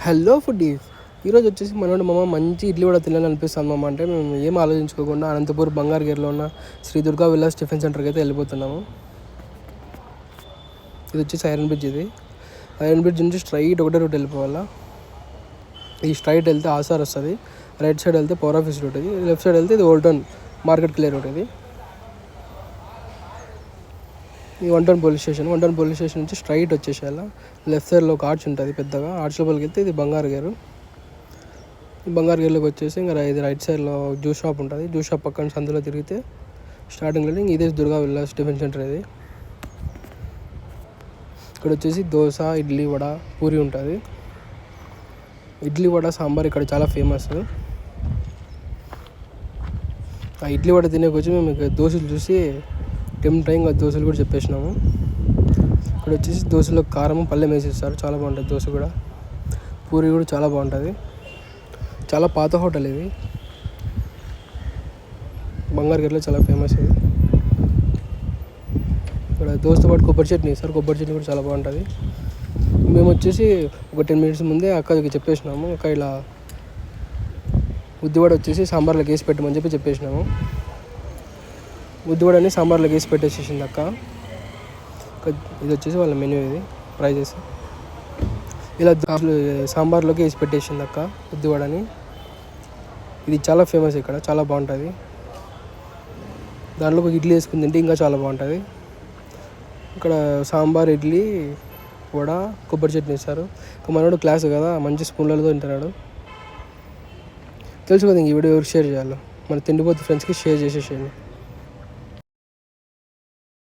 Hello foodies. ఈరోజు వచ్చేసి మనోడు మామ మంచి ఇడ్లీ కూడా తినాలని అనిపిస్తుంది మామ. అంటే మేము ఏం ఆలోచించుకోకుండా అనంతపూర్ బంగారుగిరిలో ఉన్న శ్రీ దుర్గా విలాస్ టిఫిన్ సెంటర్కి అయితే వెళ్ళిపోతున్నాము. ఇది వచ్చేసి ఐరన్ బ్రిడ్జ్. ఇది ఐరన్ బ్రిడ్జ్ నుంచి స్ట్రైట్ ఒకటే రూట్ వెళ్ళిపోవాలా. ఈ స్ట్రైట్ వెళ్తే ఆసార్ వస్తుంది, రైట్ సైడ్ వెళ్తే పవర్ ఆఫీస్ రూట్, ఇది లెఫ్ట్ సైడ్ వెళ్తే ఇది old town market clear route. ఇది వన్ టౌన్ పోలీస్ స్టేషన్ నుంచి స్ట్రైట్ వచ్చేసేయాల. లెఫ్ట్ సైడ్లో ఒక ఆర్చ్ ఉంటుంది పెద్దగా, ఆర్చ్ లోపలికి వెళ్తే ఇది బంగారుగిరి. ఈ బంగారుగిరిలోకి వచ్చేసి ఇంకా ఇది రైట్ సైడ్లో జ్యూస్ షాప్ ఉంటుంది. జ్యూస్ షాప్ పక్కన సందులో తిరిగితే స్టార్టింగ్లో ఇదే దుర్గా విలాస్ టిఫిన్ సెంటర్. ఇది ఇక్కడ వచ్చేసి దోశ, ఇడ్లీ, వడ, పూరి ఉంటుంది. ఇడ్లీ వడ సాంబార్ ఇక్కడ చాలా ఫేమస్. ఆ ఇడ్లీ వడ తినేకొచ్చి మేము ఇక్కడ దోశలు చూసి టైంగా దోశలు కూడా చెప్పేసినాము. ఇక్కడ వచ్చేసి దోశలో కారం పల్లెం వేసిస్తారు, చాలా బాగుంటుంది దోశ కూడా. పూరి కూడా చాలా బాగుంటుంది. చాలా పాత హోటల్ ఇది, బంగారుగిరిలో చాలా ఫేమస్ ఇది. ఇక్కడ దోశతో పాటు కొబ్బరి చట్నీ ఇస్తారు, కొబ్బరి చట్నీ కూడా చాలా బాగుంటుంది. మేము వచ్చేసి ఒక 10 minutes ముందే అక్కడికి చెప్పేసినాము, అక్క ఇలా ఉద్దివడ వచ్చేసి సాంబార్లోకి వేసి పెట్టమని చెప్పేసినాము. ఉద్దివడని సాంబార్లోకి వేసి పెట్టేసేసింది అక్క. ఇది వచ్చేసి వాళ్ళ మెన్యూ, ఇది ప్రైజెస్. ఇలా సాంబార్లోకి వేసి పెట్టేసింది అక్క ఉద్దివడని. ఇది చాలా ఫేమస్ ఇక్కడ, చాలా బాగుంటుంది. దాంట్లో ఒక ఇడ్లీ వేసుకుని తింటే ఇంకా చాలా బాగుంటుంది. ఇక్కడ సాంబార్, ఇడ్లీ, వడ, కొబ్బరి చట్నీ ఇస్తారు. మనోడు క్లాస్ కదా, మంచి స్పూన్లతో తింటున్నాడు. తెలుసు కదా ఈ వీడియో ఎవరికి షేర్ చేయాలో. మన తిండిపోతే ఫ్రెండ్స్కి షేర్ చేసేసేయండి.